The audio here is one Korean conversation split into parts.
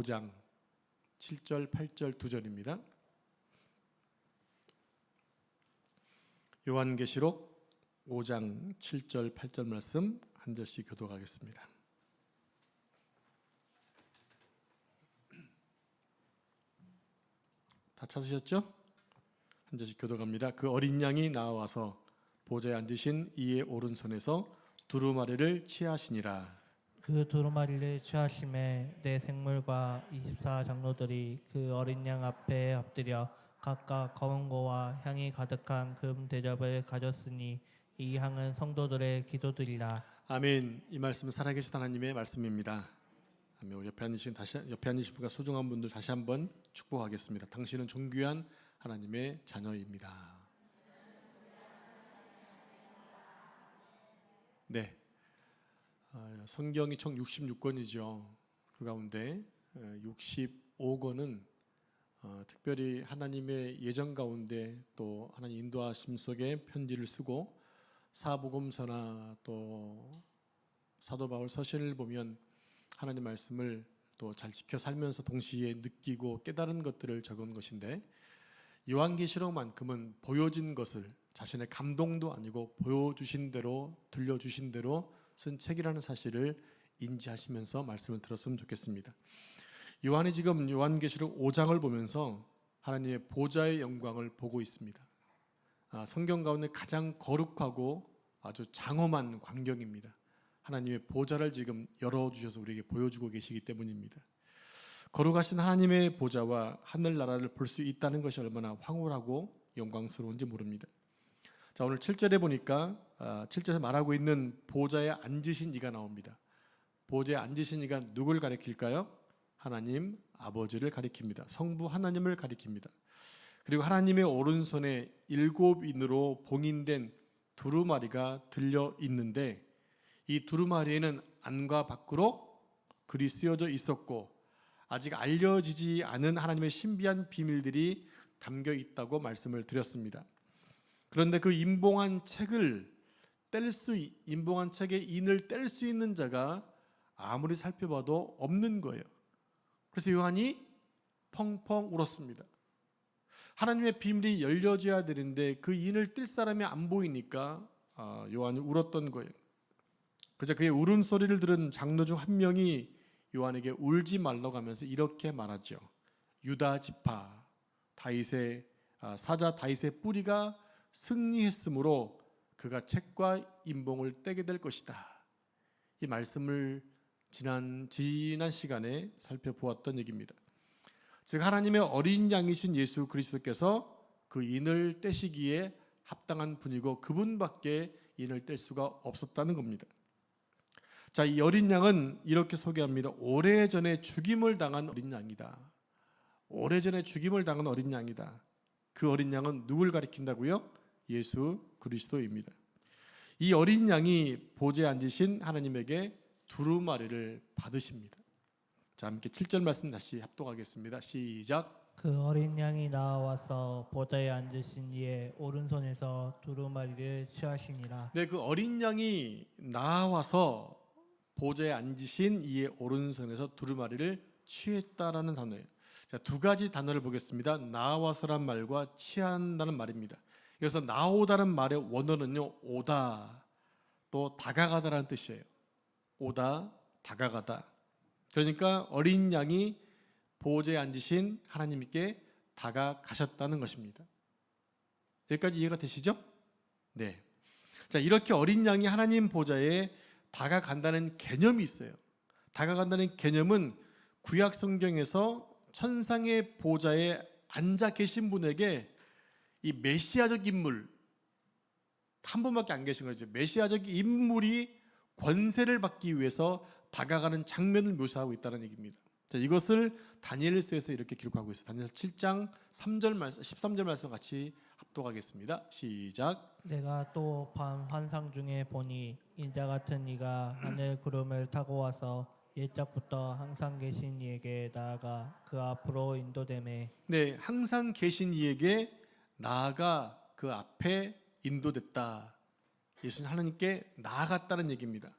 5장 7절, 8절 2절입니다. 요한계시록 5장 7절, 8절 말씀 한 절씩 교독하겠습니다. 다 찾으셨죠? 한 절씩 교독합니다. 그 어린 양이 나와서 보좌에 앉으신 이의 오른손에서 두루마리를 취하시니라. 그 두루마리를 취하심에 내 생물과 24 장로들이 그 어린 양 앞에 엎드려 각각 검은 고와 향이 가득한 금 대접을 가졌으니 이 향은 성도들의 기도들이라. 아멘. 이 말씀은 살아계신 하나님의 말씀입니다. 아멘. 우리 옆에 앉으신 분과 소중한 분들 다시 한번 축복하겠습니다. 당신은 존귀한 하나님의 자녀입니다. 네. 성경이 총 66권이죠. 그 가운데 65권은 특별히 하나님의 예정 가운데 또 하나님 인도하심 속에 편지를 쓰고 사복음서나 또 사도 바울 서신을 보면 하나님 말씀을 또 잘 지켜 살면서 동시에 느끼고 깨달은 것들을 적은 것인데, 요한계시록만큼은 보여진 것을 자신의 감동도 아니고 보여주신 대로 들려주신 대로 쓴 책이라는 사실을 인지하시면서 말씀을 들었으면 좋겠습니다. 요한이 지금 요한계시록 5장을 보면서 하나님의 보좌의 영광을 보고 있습니다. 성경 가운데 가장 거룩하고 아주 장엄한 광경입니다. 하나님의 보좌를 지금 열어주셔서 우리에게 보여주고 계시기 때문입니다. 거룩하신 하나님의 보좌와 하늘나라를 볼 수 있다는 것이 얼마나 황홀하고 영광스러운지 모릅니다. 자, 오늘 7절에 보니까 7절에서 말하고 있는 보좌에 앉으신 이가 나옵니다. 보좌에 앉으신 이가 누굴 가리킬까요? 하나님 아버지를 가리킵니다. 성부 하나님을 가리킵니다. 그리고 하나님의 오른손에 7인으로 봉인된 두루마리가 들려 있는데, 이 두루마리에는 안과 밖으로 글이 쓰여져 있었고 아직 알려지지 않은 하나님의 신비한 비밀들이 담겨 있다고 말씀을 드렸습니다. 그런데 그 임봉한 책의 인을 뗄 수 있는 자가 아무리 살펴봐도 없는 거예요. 그래서 요한이 펑펑 울었습니다. 하나님의 비밀이 열려져야 되는데 그 인을 뗄 사람이 안 보이니까 요한이 울었던 거예요. 그래서 그의 울음소리를 들은 장로 중 한 명이 요한에게 울지 말라고 하면서 이렇게 말하죠. 유다 지파 다윗의 사자 다윗의 뿌리가 승리했으므로 그가 책과 인봉을 떼게 될 것이다. 이 말씀을 지난 시간에 살펴보았던 얘기입니다. 즉 하나님의 어린 양이신 예수 그리스도께서 그 인을 떼시기에 합당한 분이고 그분밖에 인을 뗄 수가 없었다는 겁니다. 자, 이 어린 양은 이렇게 소개합니다. 오래전에 죽임을 당한 어린 양이다. 오래전에 죽임을 당한 어린 양이다. 그 어린 양은 누굴 가리킨다고요? 예수 그리스도입니다. 이 어린 양이 보좌에 앉으신 하나님에게 두루마리를 받으십니다. 자, 함께 7절 말씀 다시 합독하겠습니다. 시작. 그 어린 양이 나와서 보좌에 앉으신 이의 오른손에서 두루마리를 취하시니라. 네, 그 어린 양이 나와서 보좌에 앉으신 이의 오른손에서 두루마리를 취했다라는 단어예요. 자, 두 가지 단어를 보겠습니다. 나와서란 말과 취한다는 말입니다. 여기서 나오다는 말의 원어는요, 오다 또 다가가다라는 뜻이에요. 오다, 다가가다. 그러니까 어린 양이 보좌에 앉으신 하나님께 다가가셨다는 것입니다. 여기까지 이해가 되시죠? 네. 자, 이렇게 어린 양이 하나님 보좌에 다가간다는 개념이 있어요. 다가간다는 개념은 구약 성경에서 천상의 보좌에 앉아 계신 분에게 이 메시아적 인물 한 분밖에 안 계신 거죠. 메시아적 인물이 권세를 받기 위해서 다가가는 장면을 묘사하고 있다는 얘기입니다. 자, 이것을 다니엘서에서 이렇게 기록하고 있어요. 다니엘서 7장 3절 말씀, 13절 말씀 같이 합독하겠습니다. 시작. 내가 또 밤 환상 중에 보니 인자 같은 이가 하늘 구름을 타고 와서 옛적부터 항상 계신 이에게 나아가 그 앞으로 인도되매. 네, 항상 계신 이에게 나아가 그 앞에 인도됐다. 예수님 하나님께 나아갔다는 얘기입니다.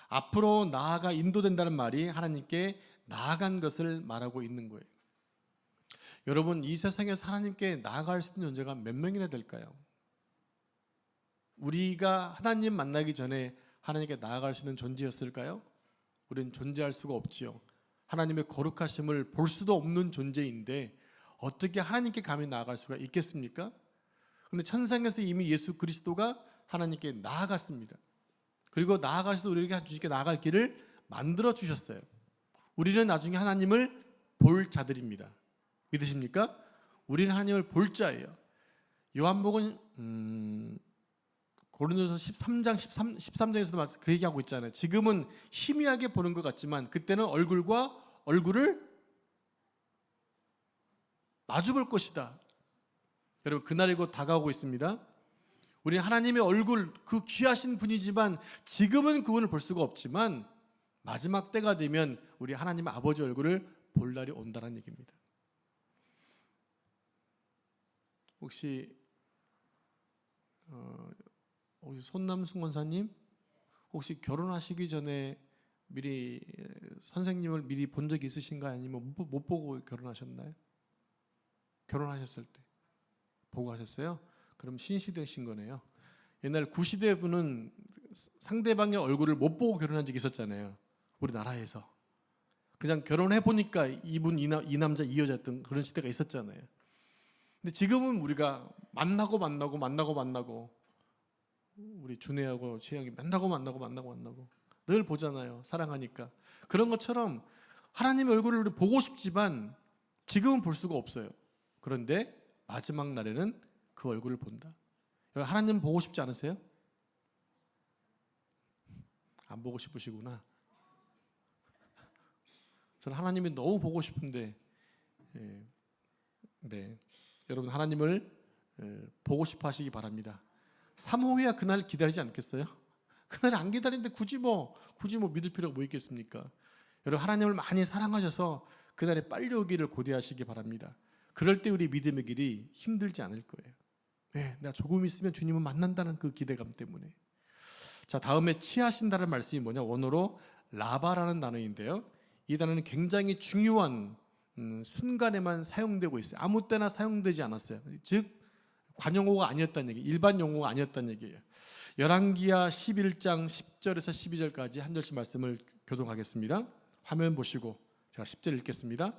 앞으로 나아가 인도된다는 말이 하나님께 나아간 것을 말하고 있는 거예요. 여러분, 이 세상에서 하나님께 나아갈 수 있는 존재가 몇 명이나 될까요? 우리가 하나님 만나기 전에 하나님께 나아갈 수 있는 존재였을까요? 우리는 존재할 수가 없지요. 하나님의 거룩하심을 볼 수도 없는 존재인데 어떻게 하나님께 감히 나아갈 수가 있겠습니까? 그런데 천상에서 이미 예수 그리스도가 하나님께 나아갔습니다. 그리고 나아가셔서 우리에게 주님께 나아갈 길을 만들어 주셨어요. 우리는 나중에 하나님을 볼 자들입니다. 믿으십니까? 우리는 하나님을 볼 자예요. 요한복음 고린도서 13장 13절에서도 그 얘기하고 있잖아요. 지금은 희미하게 보는 것 같지만 그때는 얼굴과 얼굴을 마주 볼 것이다. 여러분, 그날이 곧 다가오고 있습니다. 우리는 하나님의 얼굴, 그 귀하신 분이지만 지금은 그분을 볼 수가 없지만 마지막 때가 되면 우리 하나님의 아버지 얼굴을 볼 날이 온다는 얘기입니다. 혹시 손남순 권사님, 혹시 결혼하시기 전에 미리 선생님을 미리 본 적이 있으신가요? 아니면 못 보고 결혼하셨나요? 결혼하셨을 때 보고 하셨어요? 그럼 신시대신 거네요. 옛날 구시대 분은 상대방의 얼굴을 못 보고 결혼한 적이 있었잖아요. 우리나라에서 그냥 결혼해 보니까 이분 이 남자 이 여자였던 그런 시대가 있었잖아요. 근데 지금은 우리가 만나고 우리 준혜하고 최영이 만나고 늘 보잖아요. 사랑하니까. 그런 것처럼 하나님의 얼굴을 우리 보고 싶지만 지금은 볼 수가 없어요. 그런데 마지막 날에는 그 얼굴을 본다. 하나님 보고 싶지 않으세요? 안 보고 싶으시구나. 저는 하나님이 너무 보고 싶은데, 네, 여러분 하나님을 보고 싶어 하시기 바랍니다. 사모해야 그날 기다리지 않겠어요? 그날 안 기다리는데 굳이 뭐 믿을 필요가 뭐 있겠습니까? 여러분, 하나님을 많이 사랑하셔서 그날에 빨리 오기를 고대하시기 바랍니다. 그럴 때 우리 믿음의 길이 힘들지 않을 거예요. 네, 내가 조금 있으면 주님을 만난다는 그 기대감 때문에. 자, 다음에 취하신다는 말씀이 뭐냐? 원어로 라바라는 단어인데요. 이 단어는 굉장히 중요한 순간에만 사용되고 있어요. 아무 때나 사용되지 않았어요. 즉 관용어가 아니었다는 얘기, 일반 용어가 아니었다는 얘기예요. 열왕기하 11장 10절에서 12절까지 한 절씩 말씀을 교독하겠습니다. 화면 보시고 제가 10절 읽겠습니다.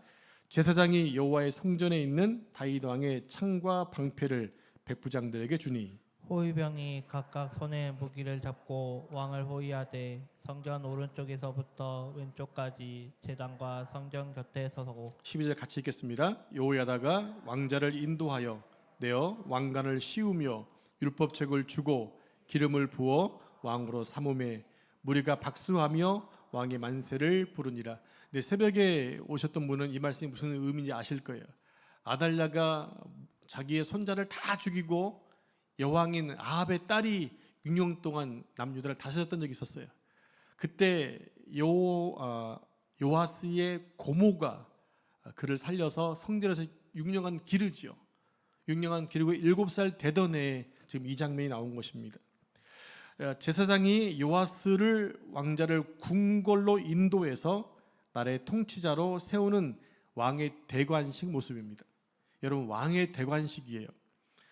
제사장이 여호와의 성전에 있는 다윗 왕의 창과 방패를 백부장들에게 주니 호위병이 각각 손에 무기를 잡고 왕을 호위하되 성전 오른쪽에서부터 왼쪽까지 제단과 성전 곁에 서고 12절 같이 읽겠습니다. 여호야다가 왕자를 인도하여 내어 왕관을 씌우며 율법책을 주고 기름을 부어 왕으로 삼음에 무리가 박수하며 왕의 만세를 부르니라. 네, 새벽에 오셨던 분은 이 말씀이 무슨 의미인지 아실 거예요. 아달랴가 자기의 손자를 다 죽이고 여왕인 아합의 딸이 6년 동안 남유다를 다스렸던 적이 있었어요. 그때 요아스의 고모가 그를 살려서 성전에서 6년간 기르지요. 6년간 기르고 7살 되던 해에 지금 이 장면이 나온 것입니다. 제사장이 요아스를 왕자를 궁궐로 인도해서 나라의 통치자로 세우는 왕의 대관식 모습입니다. 여러분, 왕의 대관식이에요.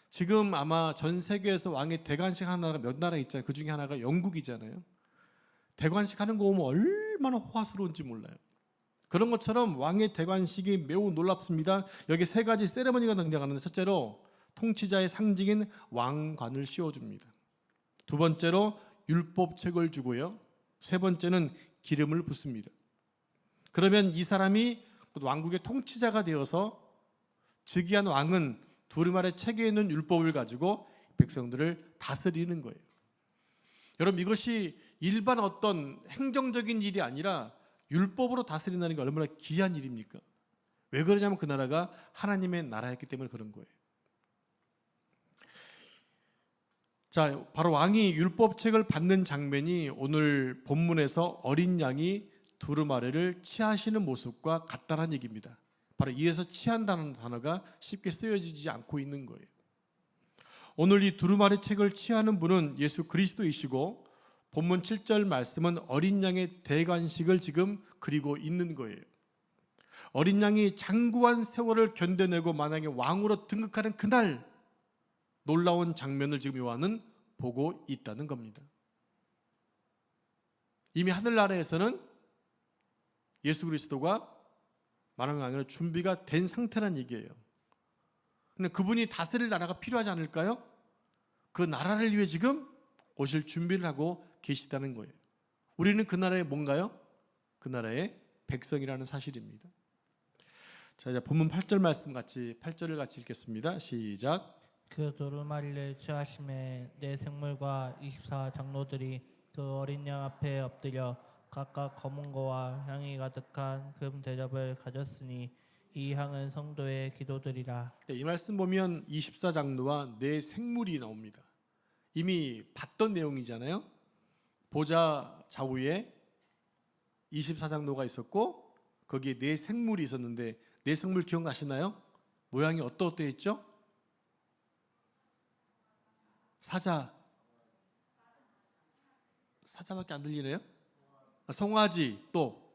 지금 아마 전 세계에서 왕의 대관식 하는 나라가 몇 나라 있잖아요. 그 중에 하나가 영국이잖아요. 대관식 하는 거 보면 얼마나 호화스러운지 몰라요. 그런 것처럼 왕의 대관식이 매우 놀랍습니다. 여기 세 가지 세레머니가 등장하는데, 첫째로 통치자의 상징인 왕관을 씌워줍니다. 두 번째로 율법책을 주고요. 세 번째는 기름을 붓습니다. 그러면 이 사람이 왕국의 통치자가 되어서 즉위한 왕은 두루마리 책에 있는 율법을 가지고 백성들을 다스리는 거예요. 여러분, 이것이 일반 어떤 행정적인 일이 아니라 율법으로 다스린다는 게 얼마나 귀한 일입니까? 왜 그러냐면 그 나라가 하나님의 나라였기 때문에 그런 거예요. 자, 바로 왕이 율법책을 받는 장면이 오늘 본문에서 어린 양이 두루마리를 취하시는 모습과 같다는 얘기입니다. 바로 이에서 취한다는 단어가 쉽게 쓰여지지 않고 있는 거예요. 오늘 이 두루마리 책을 취하는 분은 예수 그리스도이시고 본문 7절 말씀은 어린 양의 대관식을 지금 그리고 있는 거예요. 어린 양이 장구한 세월을 견뎌내고 만약에 왕으로 등극하는 그날 놀라운 장면을 지금 요한은 보고 있다는 겁니다. 이미 하늘나라에서는 예수 그리스도가 말하는 아니라 준비가 된 상태란 얘기예요. 근데 그분이 다스릴 나라가 필요하지 않을까요? 그 나라를 위해 지금 오실 준비를 하고 계시다는 거예요. 우리는 그 나라의 뭔가요? 그 나라의 백성이라는 사실입니다. 자, 이제 본문 8절 말씀 같이 8절을 같이 읽겠습니다. 시작. 그 두루마리를 취하심에 내 생물과 24 장로들이 그 어린 양 앞에 엎드려 각각 검은 고와 향이 가득한 금 대접을 가졌으니 이 향은 성도의 기도들이라. 이 말씀 보면 24장로와 네 생물이 나옵니다. 이미 봤던 내용이잖아요. 보좌 좌우에 24장로가 있었고 거기에 네 생물이 있었는데 네 생물 기억나시나요? 모양이 어떠했죠? 사자밖에 안 들리네요. 송아지, 또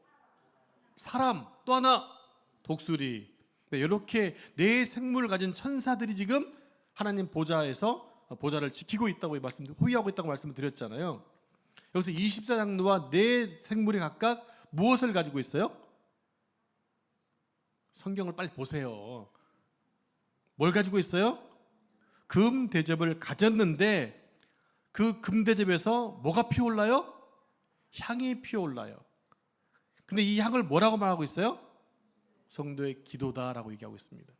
사람, 또 하나 독수리. 네, 이렇게 네 생물을 가진 천사들이 지금 하나님 보좌에서 보좌를 지키고 있다고 호위하고 있다고 말씀을 드렸잖아요. 여기서 24장로와 네 생물이 각각 무엇을 가지고 있어요? 성경을 빨리 보세요. 뭘 가지고 있어요? 금 대접을 가졌는데 그 금 대접에서 뭐가 피어올라요? 향이 피어올라요. 근데 이 향을 뭐라고 말하고 있어요? 성도의 기도다라고 얘기하고 있습니다.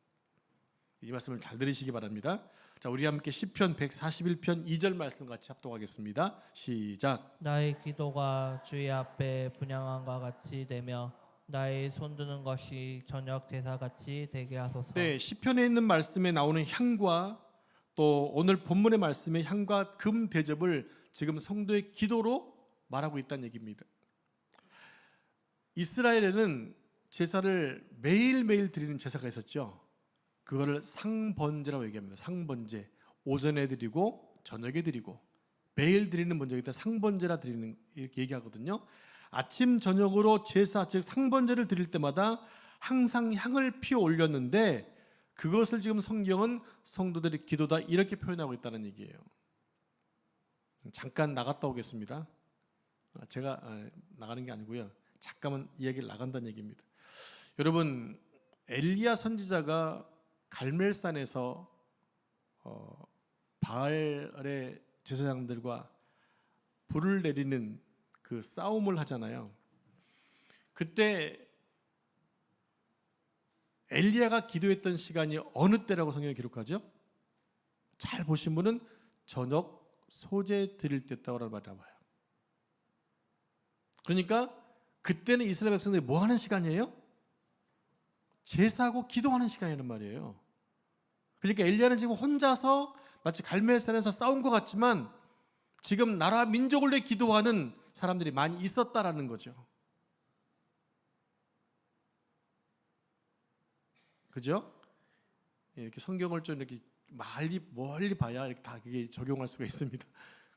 이 말씀을 잘 들으시기 바랍니다. 자, 우리 함께 시편 141편 2절 말씀 같이 합독하겠습니다. 시작. 나의 기도가 주의 앞에 분향함과 같이 되며 나의 손드는 것이 저녁 제사같이 되게 하소서. 네, 시편에 있는 말씀에 나오는 향과 또 오늘 본문의 말씀의 향과 금 대접을 지금 성도의 기도로 말하고 있다는 얘기입니다. 이스라엘에는 제사를 매일매일 드리는 제사가 있었죠. 그거를 상번제라고 얘기합니다. 상번제. 오전에 드리고 저녁에 드리고 매일 드리는 번제이기 때문에 상번제라 드리는 이렇게 얘기하거든요. 아침 저녁으로 제사 즉 상번제를 드릴 때마다 항상 향을 피워 올렸는데 그것을 지금 성경은 성도들의 기도다 이렇게 표현하고 있다는 얘기예요. 잠깐 나갔다 오겠습니다. 제가 나가는 게 아니고요. 잠깐만 이야기를 나간다는 얘기입니다. 여러분, 엘리야 선지자가 갈멜산에서 바알의 제사장들과 불을 내리는 그 싸움을 하잖아요. 그때 엘리야가 기도했던 시간이 어느 때라고 성경이 기록하죠? 잘 보신 분은 저녁 소제 드릴 때였다고 말해봐요. 그러니까 그때는 이스라엘 백성들이 뭐 하는 시간이에요? 제사하고 기도하는 시간이란 말이에요. 그러니까 엘리야는 지금 혼자서 마치 갈멜산에서 싸운 것 같지만 지금 나라 민족을 위해 기도하는 사람들이 많이 있었다라는 거죠. 그죠? 이렇게 성경을 좀 이렇게 멀리 봐야 이렇게 다 그게 적용할 수가 있습니다.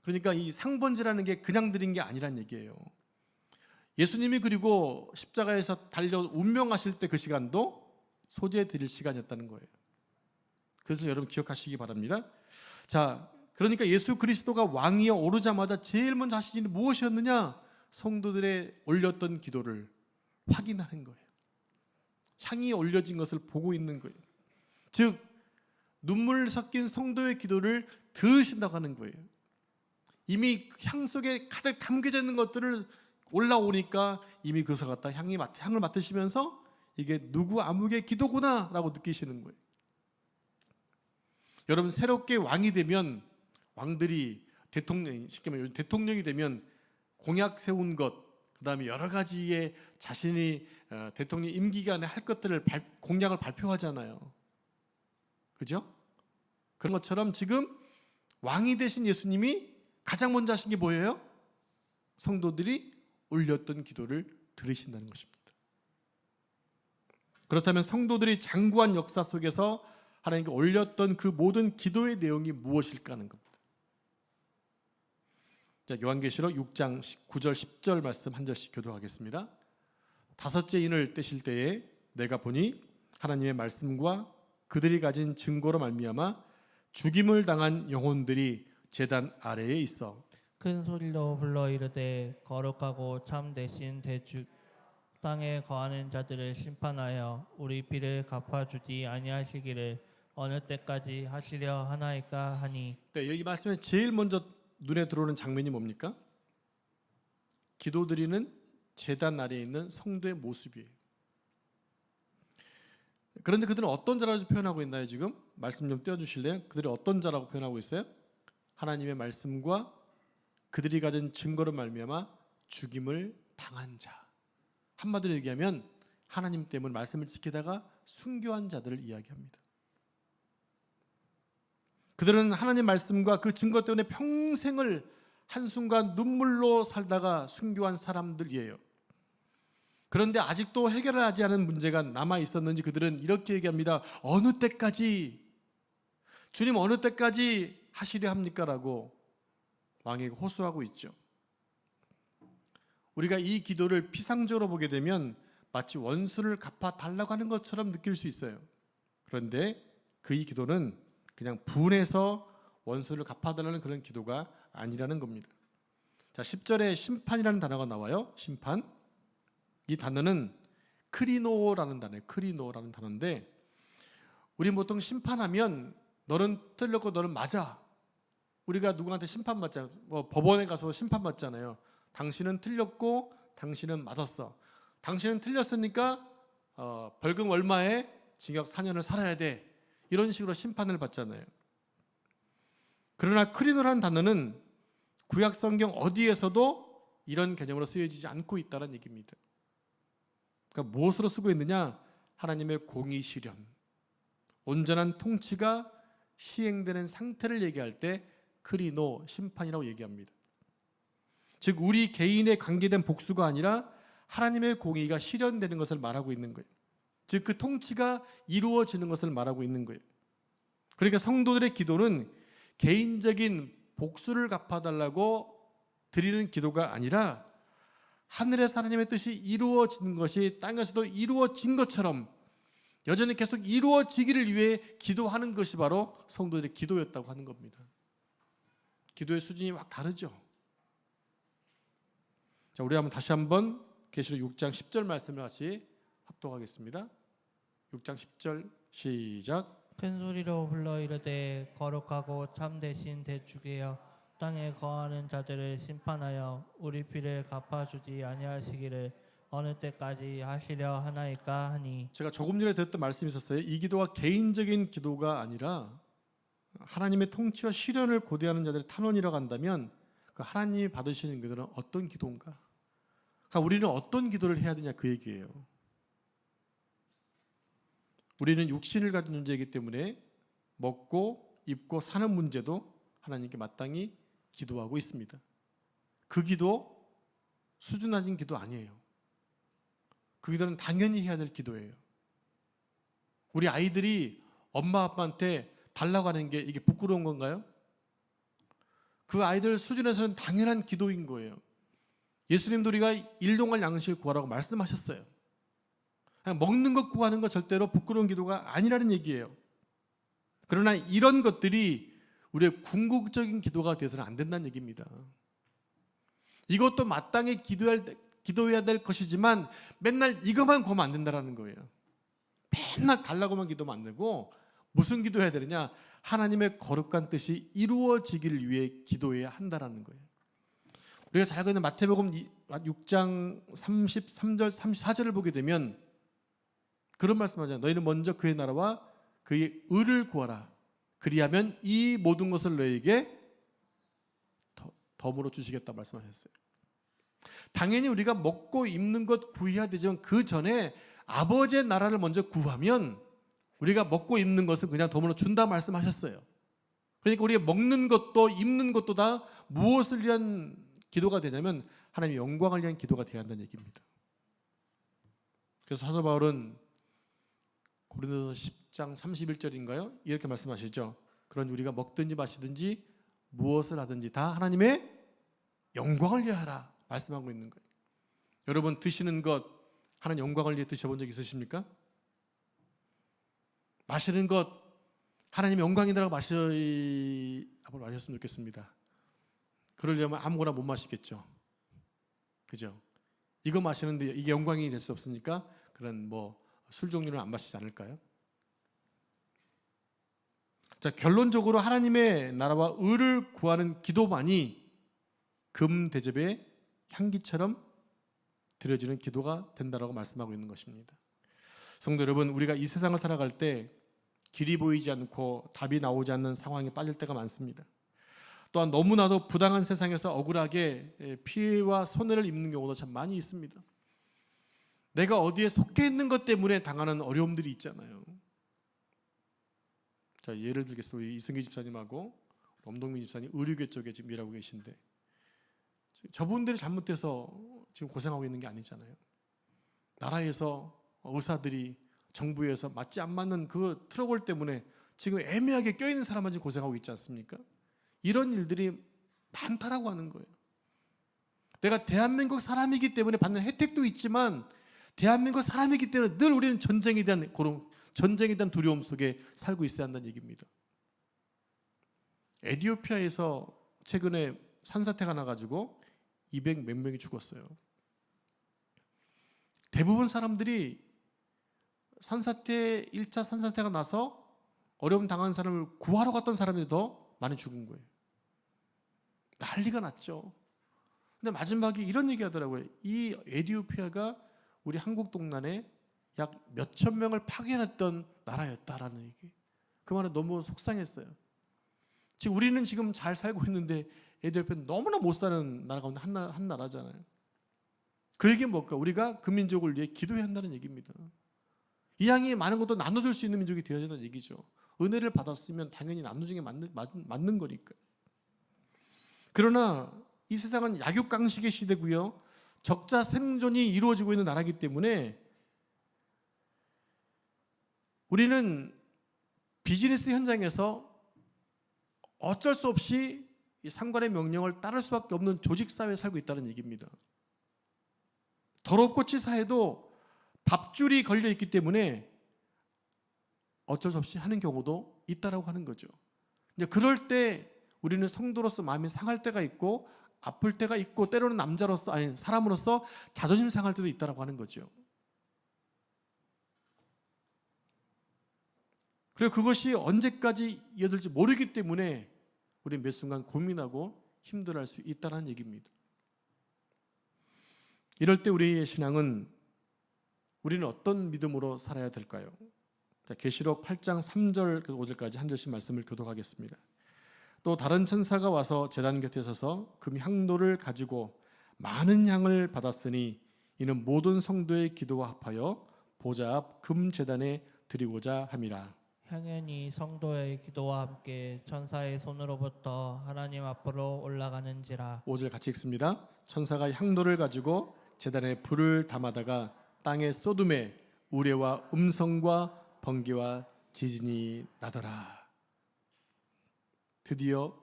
그러니까 이 상번제라는 게 그냥 드린 게 아니란 얘기예요. 예수님이 그리고 십자가에서 달려 운명하실 때 그 시간도 소제 드릴 시간이었다는 거예요. 그래서 여러분 기억하시기 바랍니다. 자, 그러니까 예수 그리스도가 왕위에 오르자마자 제일 먼저 하신 일이 무엇이었느냐? 성도들의 올렸던 기도를 확인하는 거예요. 향이 올려진 것을 보고 있는 거예요. 즉 눈물 섞인 성도의 기도를 들으신다고 하는 거예요. 이미 향 속에 가득 담겨져 있는 것들을 올라오니까 이미 그것을 갖다 향을 맡으시면서 이게 누구 아무개 기도구나 라고 느끼시는 거예요. 여러분, 새롭게 왕이 되면 왕들이 대통령이 되면 공약 세운 것, 그 다음에 여러 가지의 자신이 대통령 임기간에 할 것들을 공약을 발표하잖아요. 그죠? 그런 것처럼 지금 왕이 되신 예수님이 가장 먼저 하신 게 뭐예요? 성도들이 올렸던 기도를 들으신다는 것입니다. 그렇다면 성도들이 장구한 역사 속에서 하나님께 올렸던 그 모든 기도의 내용이 무엇일까 하는 겁니다. 자, 요한계시록 6장 9절 10절 말씀 한 절씩 교도하겠습니다. 다섯째 인을 떼실 때에 내가 보니 하나님의 말씀과 그들이 가진 증거로 말미암아 죽임을 당한 영혼들이 제단 아래에 있어 큰 소리로 불러 이르되 거룩하고 참 되신 대주 땅에 거하는 자들을 심판하여 우리 피를 갚아주지 아니하시기를 어느 때까지 하시려 하나이까 하니. 네, 여기 말씀에 제일 먼저 눈에 들어오는 장면이 뭡니까? 기도드리는 제단 아래에 있는 성도의 모습이에요. 그런데 그들은 어떤 자라고 표현하고 있나요? 지금 말씀 좀 떼어주실래요? 그들이 어떤 자라고 표현하고 있어요? 하나님의 말씀과 그들이 가진 증거로 말미암아 죽임을 당한 자. 한마디로 얘기하면 하나님 때문에 말씀을 지키다가 순교한 자들을 이야기합니다. 그들은 하나님 말씀과 그 증거 때문에 평생을 한순간 눈물로 살다가 순교한 사람들이에요. 그런데 아직도 해결을 하지 않은 문제가 남아 있었는지 그들은 이렇게 얘기합니다. 어느 때까지 주님 어느 때까지 하시려 합니까? 라고 왕에게 호소하고 있죠. 우리가 이 기도를 피상적으로 보게 되면 마치 원수를 갚아달라고 하는 것처럼 느낄 수 있어요. 그런데 그 이 기도는 그냥 분해서 원수를 갚아달라는 그런 기도가 아니라는 겁니다. 자, 10절에 심판이라는 단어가 나와요. 심판. 이 단어는 크리노라는 단어예요. 크리노라는 단어인데 우리 보통 심판하면 너는 틀렸고 너는 맞아. 우리가 누구한테 심판받잖아요. 법원에 가서 심판받잖아요. 당신은 틀렸고 당신은 맞았어. 당신은 틀렸으니까 벌금 얼마에 징역 4년을 살아야 돼. 이런 식으로 심판을 받잖아요. 그러나 크리노라는 단어는 구약 성경 어디에서도 이런 개념으로 쓰여지지 않고 있다는 얘기입니다. 그러니까 무엇으로 쓰고 있느냐? 하나님의 공의 실현, 온전한 통치가 시행되는 상태를 얘기할 때 크리노, 심판이라고 얘기합니다. 즉 우리 개인에 관계된 복수가 아니라 하나님의 공의가 실현되는 것을 말하고 있는 거예요. 즉 그 통치가 이루어지는 것을 말하고 있는 거예요. 그러니까 성도들의 기도는 개인적인 복수를 갚아달라고 드리는 기도가 아니라 하늘에서 하나님의 뜻이 이루어지는 것이 땅에서도 이루어진 것처럼 여전히 계속 이루어지기를 위해 기도하는 것이 바로 성도들의 기도였다고 하는 겁니다. 기도의 수준이 확 다르죠. 자, 우리 다시 한번 계시록 6장 10절 말씀을 다시 합독하겠습니다. 6장 10절 시작. 큰 소리로 불러 이르되 거룩하고 참 되신 대주께여 땅에 거하는 자들을 심판하여 우리 피를 갚아주지 아니하시기를 어느 때까지 하시려 하나이까 하니. 제가 조금 전에 드렸던 말씀이 있었어요. 이 기도가 개인적인 기도가 아니라 하나님의 통치와 실현을 고대하는 자들의 탄원이라고 한다면 그 하나님이 받으시는 기도는 어떤 기도인가? 그러니까 우리는 어떤 기도를 해야 되냐 그 얘기예요. 우리는 육신을 가진 존재이기 때문에 먹고 입고 사는 문제도 하나님께 마땅히 기도하고 있습니다. 그 기도 수준 낮은 기도 아니에요. 그 기도는 당연히 해야 될 기도예요. 우리 아이들이 엄마 아빠한테 달라고 하는 게 이게 부끄러운 건가요? 그 아이들 수준에서는 당연한 기도인 거예요. 예수님도 우리가 일용할 양식을 구하라고 말씀하셨어요. 그냥 먹는 것 구하는 것 절대로 부끄러운 기도가 아니라는 얘기예요. 그러나 이런 것들이 우리의 궁극적인 기도가 되어서는 안 된다는 얘기입니다. 이것도 마땅히 기도해야 될 것이지만 맨날 이것만 구하면 안 된다는 거예요. 맨날 달라고만 기도하면 안 되고 무슨 기도해야 되느냐? 하나님의 거룩한 뜻이 이루어지기를 위해 기도해야 한다는 거예요. 우리가 잘 알고 있는 마태복음 6장 33절 34절을 보게 되면 그런 말씀하잖아요. 너희는 먼저 그의 나라와 그의 의를 구하라. 그리하면 이 모든 것을 너희에게 덤으로 주시겠다 말씀하셨어요. 당연히 우리가 먹고 입는 것 구해야 되지만 그 전에 아버지의 나라를 먼저 구하면 우리가 먹고 입는 것을 그냥 덤으로 준다 말씀하셨어요. 그러니까 우리가 먹는 것도 입는 것도 다 무엇을 위한 기도가 되냐면 하나님의 영광을 위한 기도가 되어야 한다는 얘기입니다. 그래서 사도 바울은 고린도서 10장 31절인가요? 이렇게 말씀하시죠. 그런 우리가 먹든지 마시든지 무엇을 하든지 다 하나님의 영광을 위하라 말씀하고 있는 거예요. 여러분 드시는 것 하나님 영광을 위해 드셔본 적 있으십니까? 마시는 것 하나님의 영광이라고 앞으로 마셨으면 좋겠습니다. 그러려면 아무거나 못 마시겠죠. 그죠? 이거 마시는데 이게 영광이 될 수 없으니까 그런 술 종류는 안 마시지 않을까요? 자, 결론적으로 하나님의 나라와 의를 구하는 기도만이 금 대접의 향기처럼 드려지는 기도가 된다라고 말씀하고 있는 것입니다. 성도 여러분, 우리가 이 세상을 살아갈 때 길이 보이지 않고 답이 나오지 않는 상황에 빠질 때가 많습니다. 또한 너무나도 부당한 세상에서 억울하게 피해와 손해를 입는 경우도 참 많이 있습니다. 내가 어디에 속해 있는 것 때문에 당하는 어려움들이 있잖아요. 자, 예를 들겠습니다. 우리 이승기 집사님하고 엄동민 집사님 의료계 쪽에 지금 일하고 계신데 저분들이 잘못돼서 지금 고생하고 있는 게 아니잖아요. 나라에서 의사들이 정부에서 맞지 안 맞는 그 트러블 때문에 지금 애매하게 껴있는 사람만 지금 고생하고 있지 않습니까? 이런 일들이 많다라고 하는 거예요. 내가 대한민국 사람이기 때문에 받는 혜택도 있지만 대한민국 사람이기 때문에 늘 우리는 전쟁에 대한 두려움 속에 살고 있어야 한다는 얘기입니다. 에티오피아에서 최근에 산사태가 나가지고 200 몇 명이 죽었어요. 대부분 사람들이 1차 산사태가 나서 어려움 당한 사람을 구하러 갔던 사람들이 더 많이 죽은 거예요. 난리가 났죠. 근데 마지막에 이런 얘기 하더라고요. 이 에티오피아가 우리 한국 동란에 약 몇천 명을 파괴했던 나라였다라는 얘기. 그 말은 너무 속상했어요. 지금 우리는 지금 잘 살고 있는데 에티오피아는 너무나 못 사는 나라 가운데 한 나라잖아요. 그 얘기는 뭘까? 우리가 그 민족을 위해 기도해야 한다는 얘기입니다. 이 양이 많은 것도 나눠줄 수 있는 민족이 되어야 된다는 얘기죠. 은혜를 받았으면 당연히 나누는 게 맞는 거니까. 그러나 이 세상은 약육강식의 시대고요. 적자 생존이 이루어지고 있는 나라이기 때문에 우리는 비즈니스 현장에서 어쩔 수 없이 이 상관의 명령을 따를 수밖에 없는 조직사회에 살고 있다는 얘기입니다. 더럽고 치사해도 밥줄이 걸려 있기 때문에 어쩔 수 없이 하는 경우도 있다라고 하는 거죠. 이제 그럴 때 우리는 성도로서 마음이 상할 때가 있고 아플 때가 있고 때로는 사람으로서 자존심 상할 때도 있다라고 하는 거죠. 그리고 그것이 언제까지 이어질지 모르기 때문에 우리는 매 순간 고민하고 힘들어할 수 있다는 얘기입니다. 이럴 때 우리의 신앙은 우리는 어떤 믿음으로 살아야 될까요? 자, 계시록 8장 3절 5절까지 한 절씩 말씀을 교독하겠습니다. 또 다른 천사가 와서 제단 곁에 서서 금 향로를 가지고 많은 향을 받았으니 이는 모든 성도의 기도와 합하여 보좌 앞 금 제단에 드리고자 함이라. 향연이 성도의 기도와 함께 천사의 손으로부터 하나님 앞으로 올라가는지라. 5절 같이 읽습니다. 천사가 향로를 가지고 제단에 불을 담아다가 땅에 쏟음에 우레와 음성과 번개와 지진이 나더라. 드디어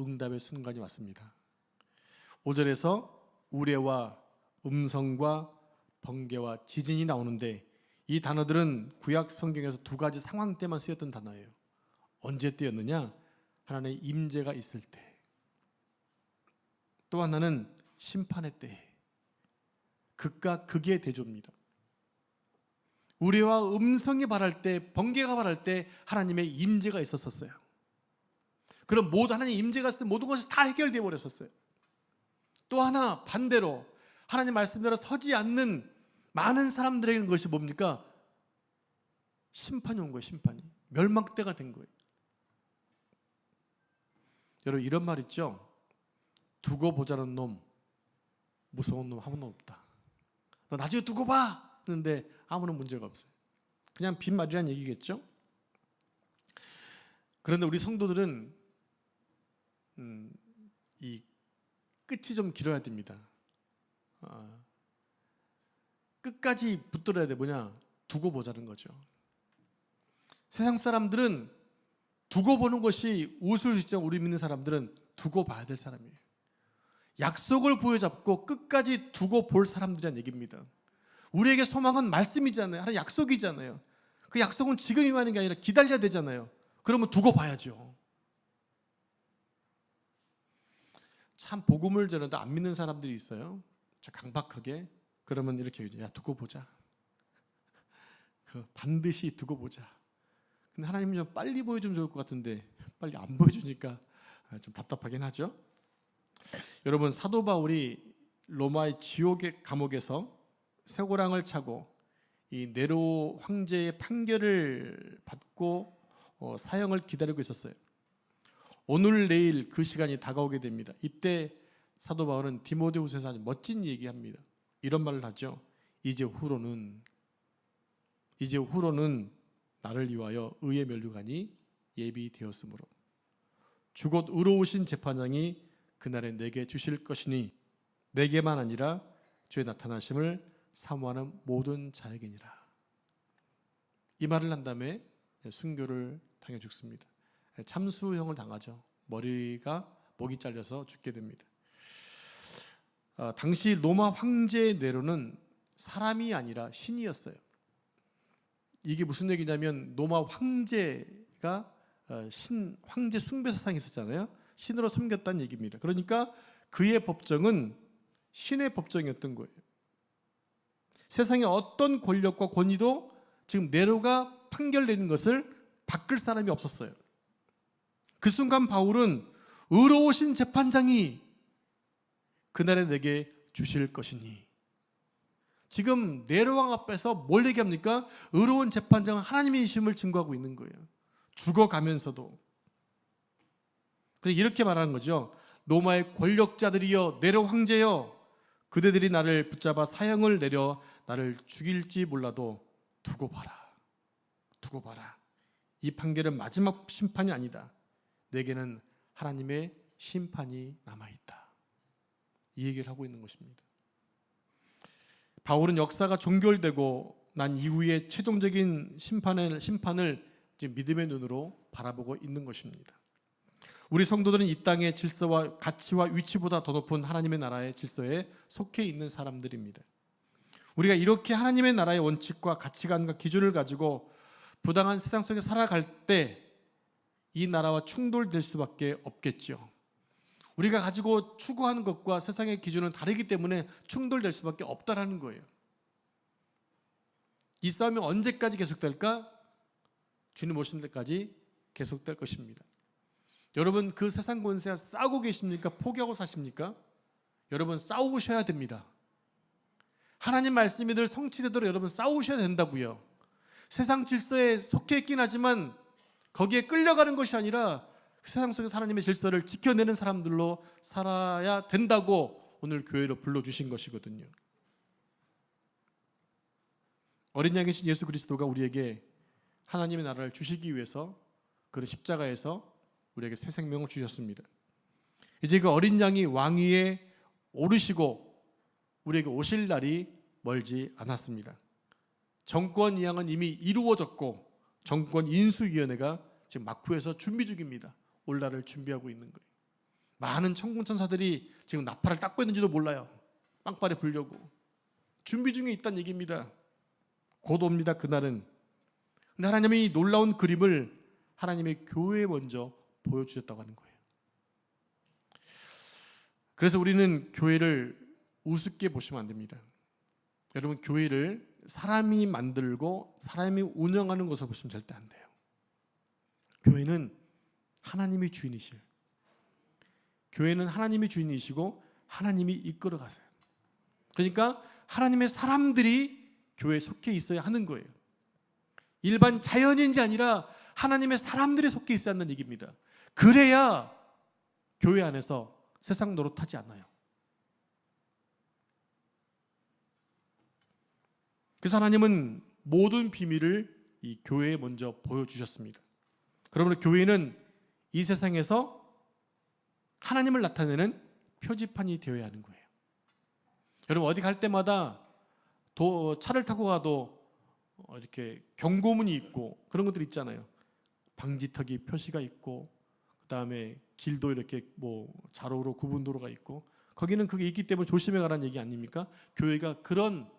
응답의 순간이 왔습니다. 5절에서 우레와 음성과 번개와 지진이 나오는데 이 단어들은 구약 성경에서 두 가지 상황 때만 쓰였던 단어예요. 언제 때였느냐? 하나님의 임재가 있을 때. 또 하나는 심판의 때. 극과 극의 대조입니다. 우레와 음성이 발할 때, 번개가 발할 때 하나님의 임재가 있었어요. 그럼 하나님의 임재가 있을 때 모든 것이 다 해결되어 버렸었어요. 또 하나 반대로 하나님 말씀대로 서지 않는 많은 사람들에게는 것이 뭡니까? 심판이 온 거예요. 심판이. 멸망때가 된 거예요. 여러분 이런 말 있죠? 두고 보자는 놈, 무서운 놈 아무도 없다. 너 나중에 두고 봐! 했는데 아무런 문제가 없어요. 그냥 빈말이란 얘기겠죠? 그런데 우리 성도들은 이 끝이 좀 길어야 됩니다. 끝까지 붙들어야 돼. 뭐냐? 두고 보자는 거죠. 세상 사람들은 두고 보는 것이 우스울 수 있지만 우리 믿는 사람들은 두고 봐야 될 사람이에요. 약속을 부여잡고 끝까지 두고 볼 사람들이란 얘기입니다. 우리에게 소망은 말씀이잖아요. 하나님 약속이잖아요. 그 약속은 지금 임하는 게 아니라 기다려야 되잖아요. 그러면 두고 봐야죠. 참 복음을 전해도 안 믿는 사람들이 있어요. 강박하게. 그러면 이렇게 얘기해요. 야, 두고 보자. 반드시 두고 보자. 근데 하나님이 좀 빨리 보여주면 좋을 것 같은데 빨리 안 보여주니까 좀 답답하긴 하죠. 여러분, 사도 바울이 로마의 지옥의 감옥에서 쇠고랑을 차고 이 네로 황제의 판결을 받고 사형을 기다리고 있었어요. 오늘 내일 그 시간이 다가오게 됩니다. 이때 사도 바울은 디모데후서에서 아주 멋진 얘기합니다. 이런 말을 하죠. 이제 후로는 나를 위하여 의의 면류관이 예비되었으므로 주곧 의로우신 재판장이 그날에 내게 주실 것이니 내게만 아니라 주의 나타나심을 사모하는 모든 자에게니라. 이 말을 한 다음에 순교를 당해 죽습니다. 참수형을 당하죠. 목이 잘려서 죽게 됩니다. 당시 로마 황제 네로는 사람이 아니라 신이었어요. 이게 무슨 얘기냐면 로마 황제가 황제 숭배 사상이 있었잖아요. 신으로 섬겼다는 얘기입니다. 그러니까 그의 법정은 신의 법정이었던 거예요. 세상의 어떤 권력과 권위도 지금 네로가 판결 내는 것을 바꿀 사람이 없었어요. 그 순간 바울은 의로우신 재판장이 그날에 내게 주실 것이니, 지금 네로 왕 앞에서 뭘 얘기합니까? 의로운 재판장은 하나님의 이심을 증거하고 있는 거예요. 죽어가면서도. 그래서 이렇게 말하는 거죠. 로마의 권력자들이여, 네로 황제여, 그대들이 나를 붙잡아 사형을 내려 나를 죽일지 몰라도 두고 봐라. 이 판결은 마지막 심판이 아니다. 내게는 하나님의 심판이 남아있다. 이 얘기를 하고 있는 것입니다. 바울은 역사가 종결되고 난 이후에 최종적인 심판을 지금 믿음의 눈으로 바라보고 있는 것입니다. 우리 성도들은 이 땅의 질서와 가치와 위치보다 더 높은 하나님의 나라의 질서에 속해 있는 사람들입니다. 우리가 이렇게 하나님의 나라의 원칙과 가치관과 기준을 가지고 부당한 세상 속에 살아갈 때 이 나라와 충돌될 수밖에 없겠죠. 우리가 가지고 추구하는 것과 세상의 기준은 다르기 때문에 충돌될 수밖에 없다라는 거예요. 이 싸움이 언제까지 계속될까? 주님 오신 때까지 계속될 것입니다. 여러분, 그 세상 권세와 싸우고 계십니까? 포기하고 사십니까? 여러분, 싸우셔야 됩니다. 하나님 말씀이 늘 성취되도록 여러분 싸우셔야 된다고요. 세상 질서에 속해 있긴 하지만 거기에 끌려가는 것이 아니라 세상 속에서 하나님의 질서를 지켜내는 사람들로 살아야 된다고 오늘 교회로 불러주신 것이거든요. 어린 양이신 예수 그리스도가 우리에게 하나님의 나라를 주시기 위해서 그런 십자가에서 우리에게 새 생명을 주셨습니다. 이제 그 어린 양이 왕위에 오르시고 우리에게 오실 날이 멀지 않았습니다. 정권 이양은 이미 이루어졌고 정권 인수위원회가 지금 막후에서 준비 중입니다. 올 날을 준비하고 있는 거예요. 많은 천군천사들이 지금 나팔을 닦고 있는지도 몰라요. 빵빠레 불려고 준비 중에 있다는 얘기입니다. 곧 옵니다, 그날은. 근데 하나님이 놀라운 그림을 하나님의 교회에 먼저 보여주셨다고 하는 거예요. 그래서 우리는 교회를 우습게 보시면 안 됩니다. 여러분, 교회를 사람이 만들고 사람이 운영하는 것으로 보시면 절대 안 돼요. 교회는 하나님이 주인이시에요. 교회는 하나님이 주인이시고 하나님이 이끌어 가세요. 그러니까 하나님의 사람들이 교회에 속해 있어야 하는 거예요. 일반 자연인이 아니라 하나님의 사람들이 속해 있어야 한다는 얘기입니다. 그래야 교회 안에서 세상 노릇하지 않아요. 그래서 하나님은 모든 비밀을 이 교회에 먼저 보여주셨습니다. 그러므로 교회는 이 세상에서 하나님을 나타내는 표지판이 되어야 하는 거예요. 여러분, 어디 갈 때마다 차를 타고 가도 이렇게 경고문이 있고 그런 것들 있잖아요. 방지턱이 표시가 있고 그다음에 길도 이렇게 자로로 구분도로가 있고 거기는 그게 있기 때문에 조심해 가라는 얘기 아닙니까? 교회가 그런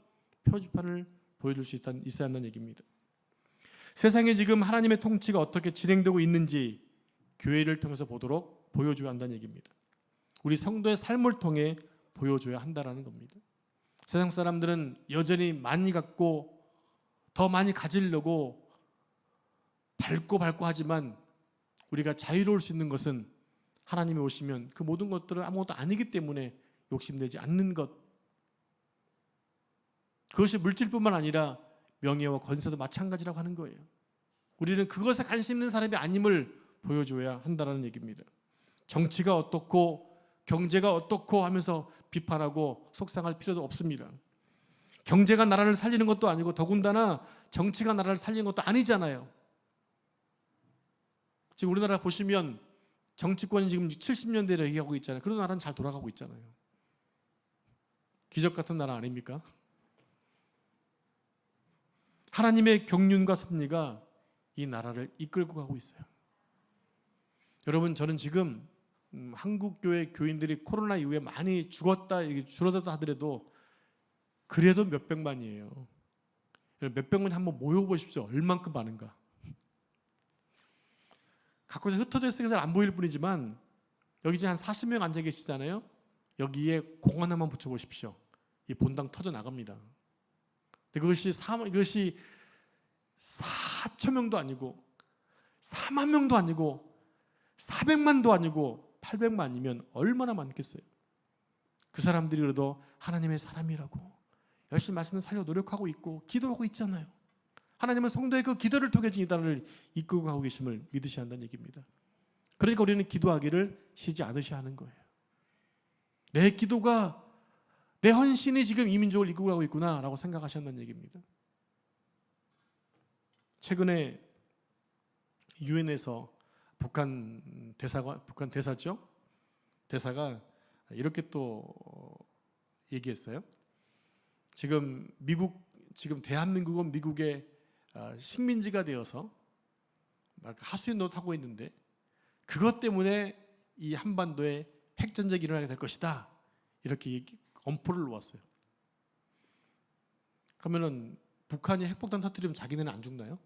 표지판을 보여줄 수 있어야 한다는 얘기입니다. 세상에 지금 하나님의 통치가 어떻게 진행되고 있는지 교회를 통해서 보여줘야 한다는 얘기입니다. 우리 성도의 삶을 통해 보여줘야 한다는 겁니다. 세상 사람들은 여전히 많이 갖고 더 많이 가지려고 밟고 하지만 우리가 자유로울 수 있는 것은 하나님이 오시면 그 모든 것들은 아무것도 아니기 때문에 욕심내지 않는 것. 그것이 물질뿐만 아니라 명예와 권세도 마찬가지라고 하는 거예요. 우리는 그것에 관심 있는 사람이 아님을 보여줘야 한다는 얘기입니다. 정치가 어떻고 경제가 어떻고 하면서 비판하고 속상할 필요도 없습니다. 경제가 나라를 살리는 것도 아니고 더군다나 정치가 나라를 살리는 것도 아니잖아요. 지금 우리나라 보시면 정치권이 지금 70년대를 얘기하고 있잖아요. 그런 나라는 잘 돌아가고 있잖아요. 기적 같은 나라 아닙니까? 하나님의 경륜과 섭리가 이 나라를 이끌고 가고 있어요. 여러분, 저는 지금 한국교회 교인들이 코로나 이후에 많이 줄어들었다 하더라도 그래도 몇백만이에요. 몇백만이 한번 모여보십시오. 얼만큼 많은가. 갖고 흩어져 있으니까 잘 안 보일 뿐이지만 여기 지금 한 40명 앉아 계시잖아요. 여기에 공 하나만 붙여보십시오. 이 본당 터져 나갑니다. 그것이 4,000명도 아니고 4만 명도 아니고 400만도 아니고 800만이면 얼마나 많겠어요. 그 사람들이 그래도 하나님의 사람이라고 열심히 말씀을 살려 노력하고 있고 기도하고 있잖아요. 하나님은 성도의 그 기도를 통해 이 나라를 이끌고 가고 계심을 믿으셔야 한다는 얘기입니다. 그러니까 우리는 기도하기를 쉬지 않으셔야 하는 거예요. 내 기도가, 내 헌신이 지금 이 민족을 이끌고 가고 있구나라고 생각하셔야 한다는 얘기입니다. 최근에 유엔에서 북한 대사죠. 대사가 이렇게 또 얘기했어요. 지금 대한민국은 미국의 식민지가 되어서 하수인 노릇하고 있는데 그것 때문에 이 한반도에 핵전쟁이 일어나게 될 것이다. 이렇게 엄포를 놓았어요. 그러면은 북한이 핵폭탄 터뜨리면 자기네는 안 죽나요?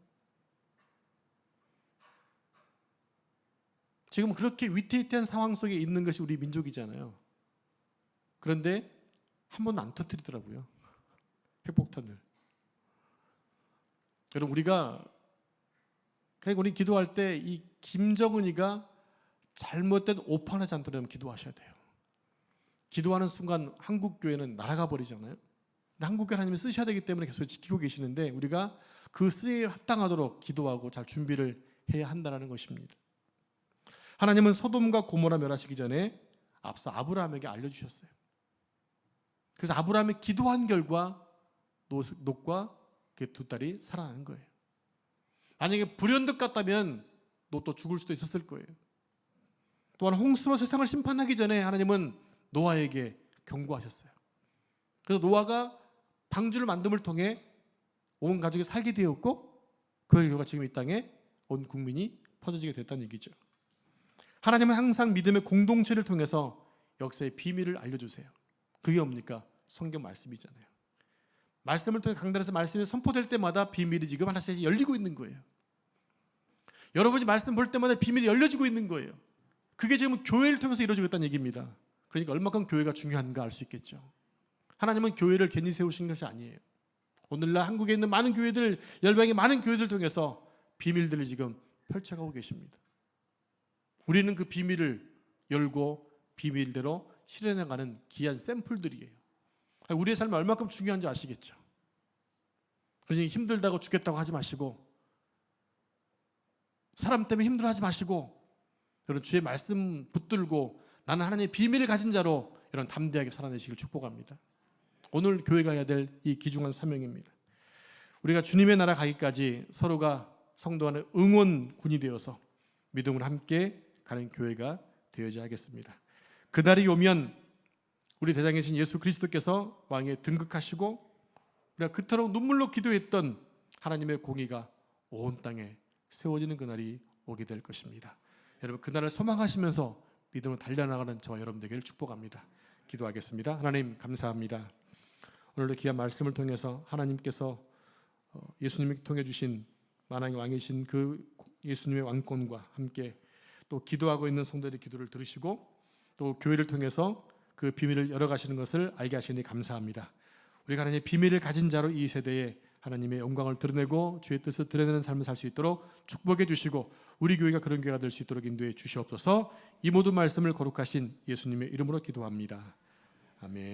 지금 그렇게 위태위태한 상황 속에 있는 것이 우리 민족이잖아요. 그런데 한 번도 안 터뜨리더라고요. 핵폭탄을. 여러분, 우리 기도할 때 이 김정은이가 잘못된 오판하지 않도록 기도하셔야 돼요. 기도하는 순간 한국 교회는 날아가 버리잖아요. 근데 한국 교회 하나님이 쓰셔야 되기 때문에 계속 지키고 계시는데 우리가 그 쓰임에 합당하도록 기도하고 잘 준비를 해야 한다는 것입니다. 하나님은 소돔과 고모라 멸하시기 전에 앞서 아브라함에게 알려주셨어요. 그래서 아브라함이 기도한 결과 롯과 그 두 딸이 살아나는 거예요. 만약에 불현듯 같다면 롯도 죽을 수도 있었을 거예요. 또한 홍수로 세상을 심판하기 전에 하나님은 노아에게 경고하셨어요. 그래서 노아가 방주를 만듦을 통해 온 가족이 살게 되었고 그 결과 지금 이 땅에 온 국민이 퍼져지게 됐다는 얘기죠. 하나님은 항상 믿음의 공동체를 통해서 역사의 비밀을 알려주세요. 그게 뭡니까? 성경 말씀이잖아요. 말씀을 통해 강단에서 말씀이 선포될 때마다 비밀이 지금 하나씩 열리고 있는 거예요. 여러분이 말씀 볼 때마다 비밀이 열려지고 있는 거예요. 그게 지금 교회를 통해서 이루어지고 있다는 얘기입니다. 그러니까 얼마큼 교회가 중요한가 알 수 있겠죠. 하나님은 교회를 괜히 세우신 것이 아니에요. 오늘날 한국에 있는 많은 교회들, 열방의 많은 교회들 통해서 비밀들을 지금 펼쳐가고 계십니다. 우리는 그 비밀을 열고 비밀대로 실현해가는 귀한 샘플들이에요. 우리의 삶이 얼마큼 중요한지 아시겠죠. 그러니 힘들다고 죽겠다고 하지 마시고 사람 때문에 힘들어하지 마시고 여러분 주의 말씀 붙들고 나는 하나님의 비밀을 가진 자로 이런 담대하게 살아내시길 축복합니다. 오늘 교회가 해야 될 이 귀중한 사명입니다. 우리가 주님의 나라 가기까지 서로가 성도 간의 응원군이 되어서 믿음으로 함께 가는 교회가 되어야 하겠습니다. 그날이 오면 우리 대장이신 예수 그리스도께서 왕에 등극하시고 우리가 그토록 눈물로 기도했던 하나님의 공의가 온 땅에 세워지는 그날이 오게 될 것입니다. 여러분 그날을 소망하시면서 믿음을 달려나가는 저와 여러분 되기를 축복합니다. 기도하겠습니다. 하나님 감사합니다. 오늘도 귀한 말씀을 통해서 하나님께서 예수님이 통해 주신 만왕의 왕이신 그 예수님의 왕권과 함께 또 기도하고 있는 성도들의 기도를 들으시고 또 교회를 통해서 그 비밀을 열어가시는 것을 알게 하시니 감사합니다. 우리가 하나님의 비밀을 가진 자로 이 세대에 하나님의 영광을 드러내고 주의 뜻을 드러내는 삶을 살 수 있도록 축복해 주시고 우리 교회가 그런 교회가 될 수 있도록 인도해 주시옵소서. 이 모든 말씀을 거룩하신 예수님의 이름으로 기도합니다. 아멘.